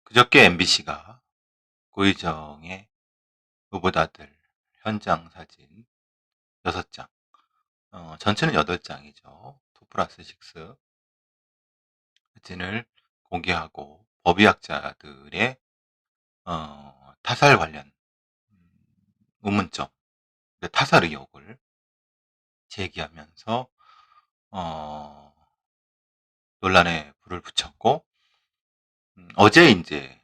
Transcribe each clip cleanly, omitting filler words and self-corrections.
그저께 MBC가 고희정의 후보자들 현장 사진 6장, 전체는 8장이죠. 2 플러스 6 사진을 공개하고 법의학자들의 타살 관련 의문점, 타살 의혹을 제기하면서 논란에 불을 붙였고, 어제 이제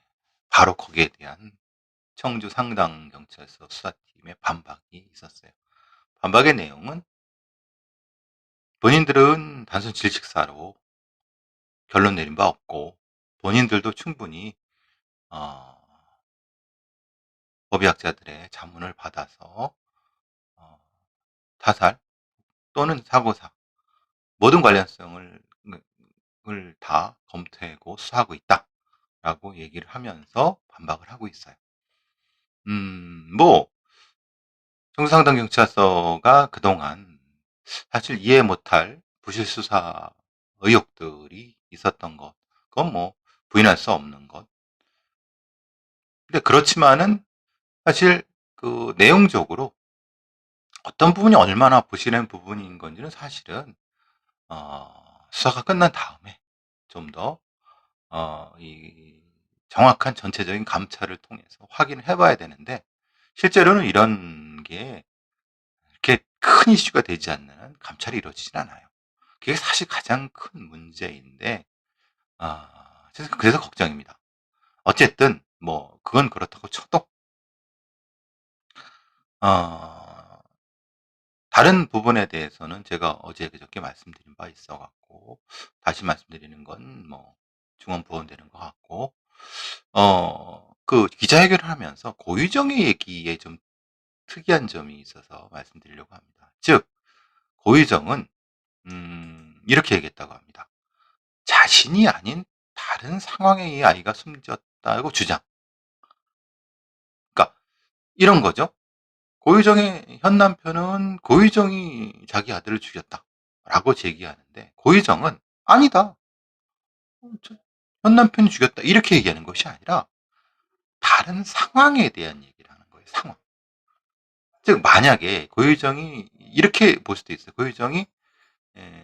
바로 거기에 대한 청주 상당경찰서 수사팀의 반박이 있었어요. 반박의 내용은 본인들은 단순 질식사로 결론 내린 바 없고, 본인들도 충분히 어, 법의학자들의 자문을 받아서 타살 또는 사고사 모든 관련성을 다 검토하고 수사하고 있다라고 얘기를 하면서 반박을 하고 있어요. 뭐 청주상당 경찰서가 그동안 사실 이해 못할 부실 수사 의혹들이 있었던 것, 그건 뭐 부인할 수 없는 것. 근데 그렇지만은 사실 그 내용적으로 어떤 부분이 얼마나 부실한 부분인 건지는 사실은 수사가 끝난 다음에 좀 더 이 정확한 전체적인 감찰을 통해서 확인을 해봐야 되는데, 실제로는 이런 게 이렇게 큰 이슈가 되지 않는 한 감찰이 이루어지진 않아요. 그게 사실 가장 큰 문제인데, 그래서 걱정입니다. 어쨌든 뭐 그건 그렇다고 쳐도 어, 다른 부분에 대해서는 제가 어제 그저께 말씀드린 바 있어 갖고 다시 말씀드리는 건 뭐 중언부언되는 것 같고, 그 기자회견을 하면서 고유정의 얘기에 좀 특이한 점이 있어서 말씀드리려고 합니다. 즉 고유정은 이렇게 얘기했다고 합니다. 자신이 아닌 다른 상황에 이 아이가 숨졌다고 주장. 그러니까 이런 거죠. 고유정의 현 남편은 고유정이 자기 아들을 죽였다라고 제기하는데, 고유정은 아니다, 현 남편이 죽였다 이렇게 얘기하는 것이 아니라 다른 상황에 대한 얘기를 하는 거예요. 상황. 즉 만약에 고유정이 이렇게 볼 수도 있어요. 고유정이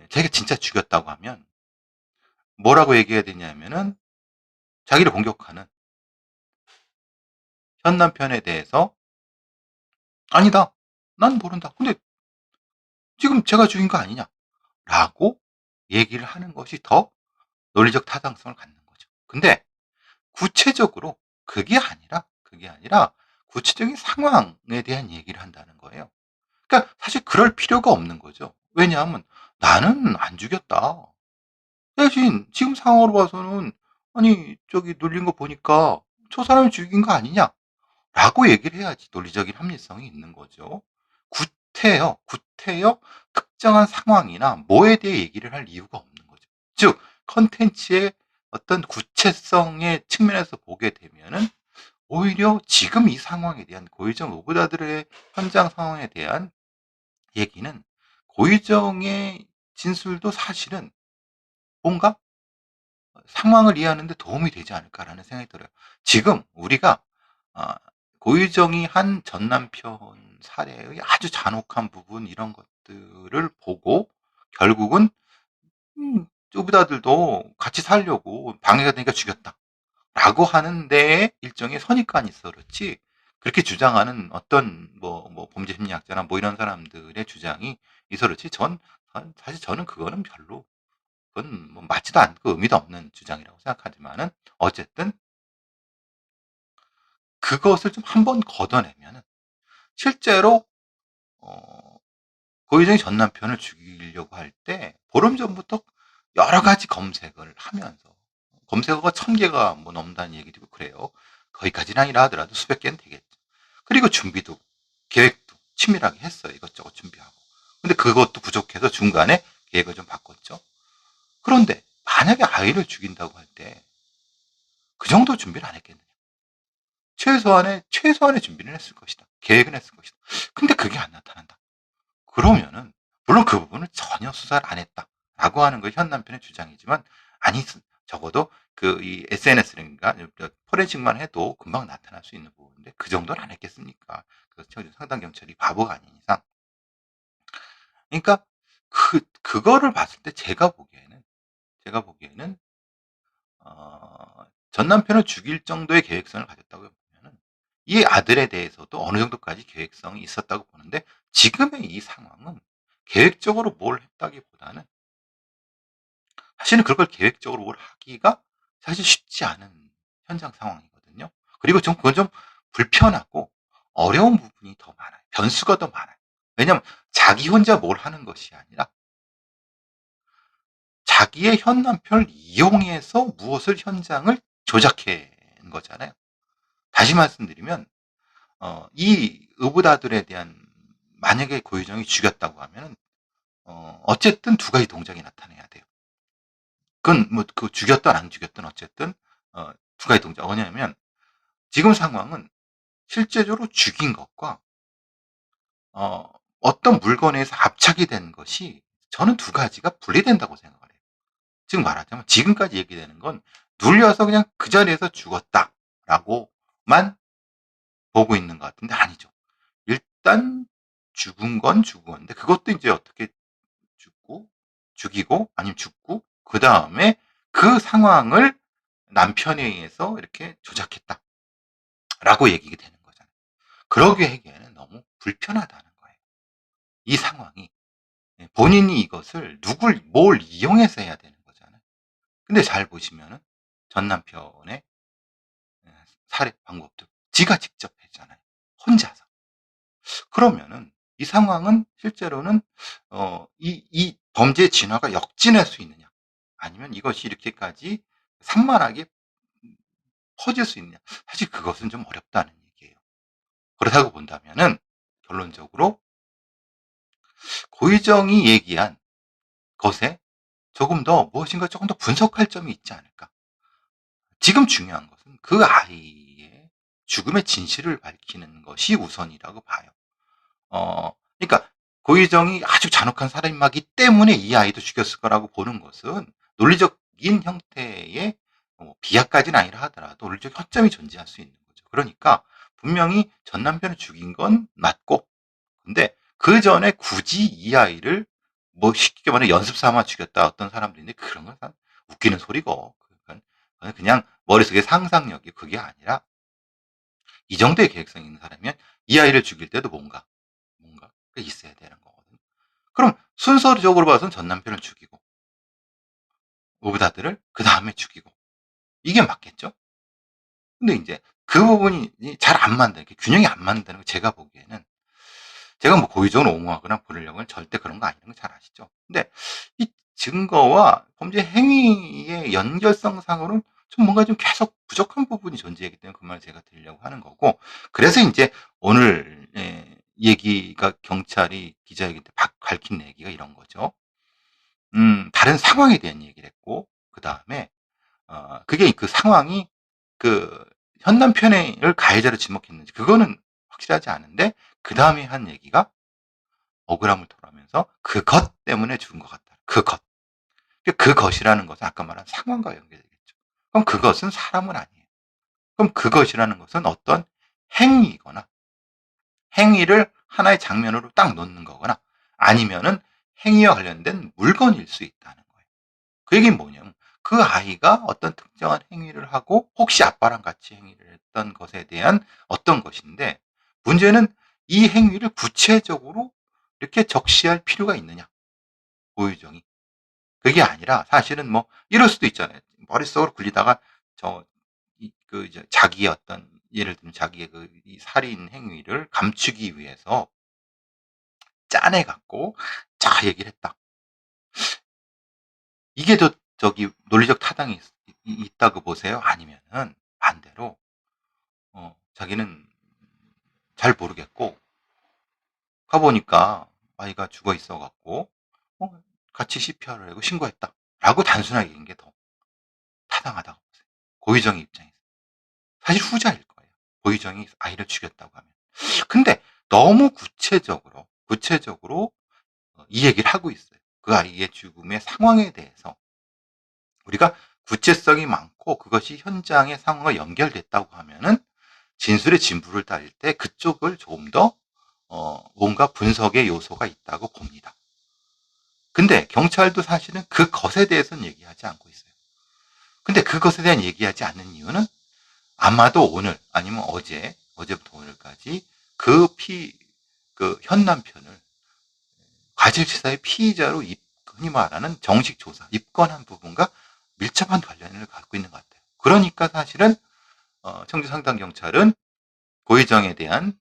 자기가 진짜 죽였다고 하면 뭐라고 얘기해야 되냐면은, 자기를 공격하는 현 남편에 대해서 아니다, 난 모른다, 근데 지금 제가 죽인 거 아니냐 라고 얘기를 하는 것이 더 논리적 타당성을 갖는 거죠. 근데 구체적으로 그게 아니라 구체적인 상황에 대한 얘기를 한다는 거예요. 그러니까 사실 그럴 필요가 없는 거죠. 왜냐하면 나는 안 죽였다, 대신 지금 상황으로 봐서는 아니 저기 눌린 거 보니까 저 사람이 죽인 거 아니냐 라고 얘기를 해야지 논리적인 합리성이 있는 거죠. 구태여 특정한 상황이나 뭐에 대해 얘기를 할 이유가 없는 거죠. 즉 컨텐츠의 어떤 구체성의 측면에서 보게 되면은 오히려 지금 이 상황에 대한 고의정 의구자들의 현장 상황에 대한 얘기는 고의정의 진술도 사실은 뭔가 상황을 이해하는 데 도움이 되지 않을까라는 생각이 들어요. 지금 우리가 어, 고유정이 한 전남편 사례의 아주 잔혹한 부분, 이런 것들을 보고 결국은 쪼비다들도 같이 살려고 방해가 되니까 죽였다 라고 하는 데에 일종의 선입관이 있어 그렇지, 그렇게 주장하는 어떤 뭐 범죄 심리학자나 뭐 이런 사람들의 주장이 있어 그렇지, 사실 저는 그거는 별로, 그건 뭐 맞지도 않고 의미도 없는 주장이라고 생각하지만은, 어쨌든 그것을 좀 한번 걷어내면은 실제로 고희정이 전 남편을 죽이려고 할 때 보름 전부터 여러 가지 검색을 하면서, 검색어가 1000개가 뭐 넘는다는 얘기도 있고 그래요. 거기까지는 아니라 하더라도 수백 개는 되겠죠. 그리고 준비도, 계획도 치밀하게 했어요. 이것저것 준비하고. 근데 그것도 부족해서 중간에 계획을 좀 바꿨죠. 그런데 만약에 아이를 죽인다고 할 때 그 정도 준비를 안 했겠느냐. 최소한의 준비는 했을 것이다. 계획은 했을 것이다. 근데 그게 안 나타난다. 그러면은, 물론 그 부분을 전혀 수사를 안 했다라고 하는 것이 현 남편의 주장이지만, 아니, 적어도 이 SNS라든가 포렌식만 해도 금방 나타날 수 있는 부분인데 그 정도는 안 했겠습니까? 상당 경찰이 바보가 아닌 이상. 그러니까 그거를 봤을 때 제가 보기에는 전 남편을 죽일 정도의 계획성을 가졌다고 보면은 이 아들에 대해서도 어느 정도까지 계획성이 있었다고 보는데 지금의 이 상황은 계획적으로 뭘 했다기보다는 사실은 그걸 계획적으로 뭘 하기가 사실 쉽지 않은 현장 상황이거든요. 그리고 그건 좀 불편하고 어려운 부분이 더 많아요. 변수가 더 많아요. 왜냐하면 자기 혼자 뭘 하는 것이 아니라 자기의 현 남편을 이용해서 무엇을 현장을 조작해 는 거잖아요. 다시 말씀드리면 이 의붓아들에 대한 만약에 고유정이 죽였다고 하면 어쨌든 두 가지 동작이 나타나야 돼요. 그건 뭐 죽였든 안 죽였든 어쨌든 두 가지 동작. 뭐냐면 지금 상황은 실제적으로 죽인 것과 어떤 물건에서 압착이 된 것이 저는 두 가지가 분리된다고 생각을 해요. 즉 말하자면 지금까지 얘기되는 건 눌려서 그냥 그 자리에서 죽었다라고만 보고 있는 것 같은데 아니죠. 일단 죽은 건 죽은 건데 그것도 이제 어떻게 죽이고 아니면 죽고 그 다음에 그 상황을 남편에 의해서 이렇게 조작했다라고 얘기가 되는 거잖아요. 그러게 하기에는 너무 불편하다는 거예요. 이 상황이 본인이 이것을 뭘 이용해서 해야 되는 거잖아요. 근데 잘 보시면은 전 남편의 살해 방법도 지가 직접 했잖아요. 혼자서. 그러면은 이 상황은 실제로는 이 범죄의 진화가 역진할 수 있느냐? 아니면 이것이 이렇게까지 산만하게 퍼질 수 있느냐? 사실 그것은 좀 어렵다는 얘기예요. 그렇다고 본다면은 결론적으로 고희정이 얘기한 것에 조금 더 무엇인가 조금 더 분석할 점이 있지 않을까? 지금 중요한 것은 그 아이의 죽음의 진실을 밝히는 것이 우선이라고 봐요. 그러니까 고희정이 아주 잔혹한 살인마기 때문에 이 아이도 죽였을 거라고 보는 것은 논리적인 형태의 비하까지는 아니라 하더라도 논리적 허점이 존재할 수 있는 거죠. 그러니까 분명히 전 남편을 죽인 건 맞고, 근데 그 전에 굳이 이 아이를 뭐 쉽게 말해 연습 삼아 죽였다 어떤 사람들인데 그런 건 웃기는 소리고, 그냥 머릿속에 상상력이 그게 아니라 이 정도의 계획성이 있는 사람이면 이 아이를 죽일 때도 뭔가 있어야 되는 거거든요. 그럼 순서적으로 봐서는 전 남편을 죽이고 오브다드를 그 다음에 죽이고 이게 맞겠죠? 근데 이제 그 부분이 잘 안 맞는 균형이 안 맞는다는 거 제가 보기에는 제가 뭐 고의적으로 옹호하거나 부르려고는 절대 그런 거 아니라는 거 잘 아시죠? 근데 이 증거와 범죄 행위의 연결성상으로는 좀 뭔가 좀 계속 부족한 부분이 존재하기 때문에 그 말을 제가 드리려고 하는 거고, 그래서 이제 오늘 얘기가 경찰이 기자회견 때 밝힌 얘기가 이런 거죠. 다른 상황에 대한 얘기를 했고 그 다음에 그게 그 상황이 현 남편을 가해자로 지목했는지 그거는 확실하지 않은데 그 다음에 한 얘기가 억울함을 토로하면서 그것 때문에 죽은 것 같다. 그것이라는 것은 아까 말한 상황과 연결되겠죠. 그럼 그것은 사람은 아니에요. 그럼 그것이라는 것은 어떤 행위이거나 행위를 하나의 장면으로 딱 놓는 거거나 아니면은 행위와 관련된 물건일 수 있다는 거예요. 그 얘기는 뭐냐면 그 아이가 어떤 특정한 행위를 하고 혹시 아빠랑 같이 행위를 했던 것에 대한 어떤 것인데 문제는 이 행위를 구체적으로 이렇게 적시할 필요가 있느냐, 고유정이. 그게 아니라 사실은 뭐 이럴 수도 있잖아요. 머릿속으로 굴리다가 이제 자기의 어떤 예를 들면 자기의 이 살인 행위를 감추기 위해서 짜내 갖고 자 얘기를 했다. 이게 더 논리적 타당이 있다고 보세요? 아니면은 반대로 자기는 잘 모르겠고 가보니까 아이가 죽어 있어 갖고 어, 같이 CPR을 하고 신고했다라고 단순하게 얘기한 게 더 타당하다고 보세요. 고의정의 입장에서. 사실 후자일 거예요. 고의정이 아이를 죽였다고 하면. 근데 너무 구체적으로 이 얘기를 하고 있어요. 그 아이의 죽음의 상황에 대해서 우리가 구체성이 많고 그것이 현장의 상황과 연결됐다고 하면은 진술의 진부를 따질 때 그쪽을 조금 더 뭔가 분석의 요소가 있다고 봅니다. 근데 경찰도 사실은 그것에 대해서는 얘기하지 않고 있어요. 근데 그것에 대한 얘기하지 않는 이유는 아마도 오늘 아니면 어제부터 오늘까지 현 남편을 과실치사의 피의자로 흔히 말하는 정식 조사, 입건한 부분과 밀접한 관련을 갖고 있는 것 같아요. 그러니까 사실은 청주 상당경찰은 고의정에 대한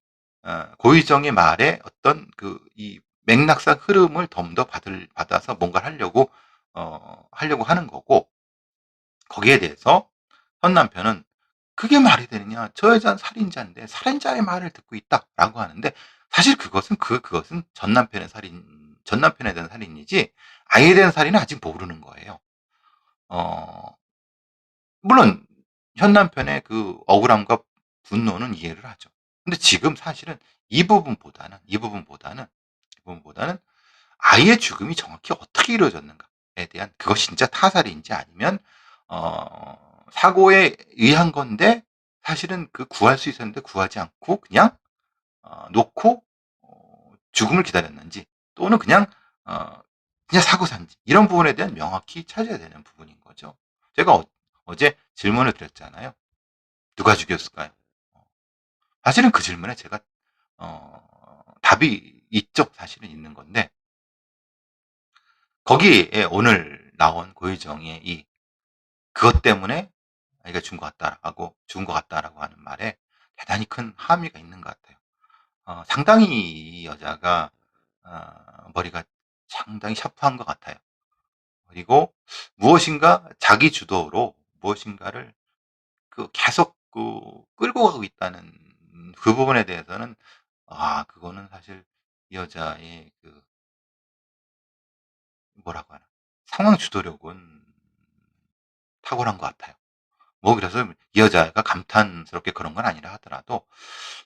고의정의 말에 어떤 이 맥락상 흐름을 좀 더 받아서 뭔가를 하려고 하는 거고, 거기에 대해서 현 남편은 그게 말이 되느냐, 저 여자는 살인자인데 살인자의 말을 듣고 있다라고 하는데, 사실 그것은 전 남편에 대한 살인이지 아이에 대한 살인은 아직 모르는 거예요. 물론 현 남편의 그 억울함과 분노는 이해를 하죠. 근데 지금 사실은 이 부분보다는 아이의 죽음이 정확히 어떻게 이루어졌는가에 대한, 그것이 진짜 타살인지 아니면 사고에 의한 건데 사실은 구할 수 있었는데 구하지 않고 그냥 놓고 죽음을 기다렸는지, 또는 그냥 사고 산지, 이런 부분에 대한 명확히 찾아야 되는 부분인 거죠. 제가 어제 질문을 드렸잖아요. 누가 죽였을까요? 사실은 그 질문에 제가 답이 있죠. 사실은 있는 건데, 거기에 오늘 나온 고유정의 그것 때문에 아이가 죽은 것 같다라고 하는 말에 대단히 큰 함의가 있는 것 같아요. 상당히 이 여자가 머리가 상당히 샤프한 것 같아요. 그리고 무엇인가 자기 주도로 무엇인가를 계속 끌고 가고 있다는 그 부분에 대해서는, 그거는 사실 이 여자의 뭐라고 하나, 상황 주도력은 탁월한 것 같아요. 그래서 이 여자가 감탄스럽게 그런 건 아니라 하더라도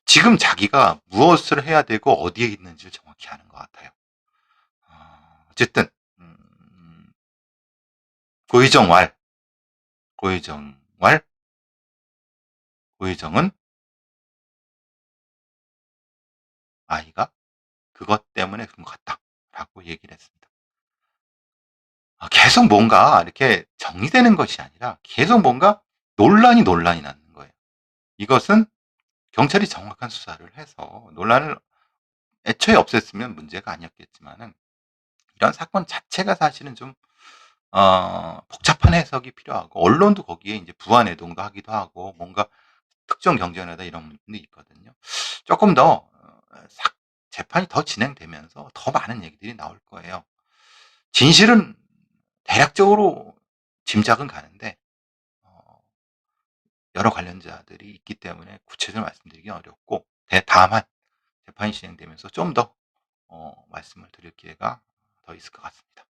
지금 자기가 무엇을 해야 되고 어디에 있는지를 정확히 아는 것 같아요. 어쨌든 고의정왈, 고의정왈, 고의정은 아이가 그것 때문에 그런 것 같다라고 얘기를 했습니다. 계속 뭔가 이렇게 정리되는 것이 아니라 계속 뭔가 논란이 나는 거예요. 이것은 경찰이 정확한 수사를 해서 논란을 애초에 없앴으면 문제가 아니었겠지만은, 이런 사건 자체가 사실은 좀 복잡한 해석이 필요하고, 언론도 거기에 이제 부안 해동도 하기도 하고, 뭔가 특정 경쟁하다 이런 부분도 있거든요. 조금 더 재판이 더 진행되면서 더 많은 얘기들이 나올 거예요. 진실은 대략적으로 짐작은 가는데 여러 관련자들이 있기 때문에 구체적으로 말씀드리기 어렵고, 다만 재판이 진행되면서 좀 더 말씀을 드릴 기회가 더 있을 것 같습니다.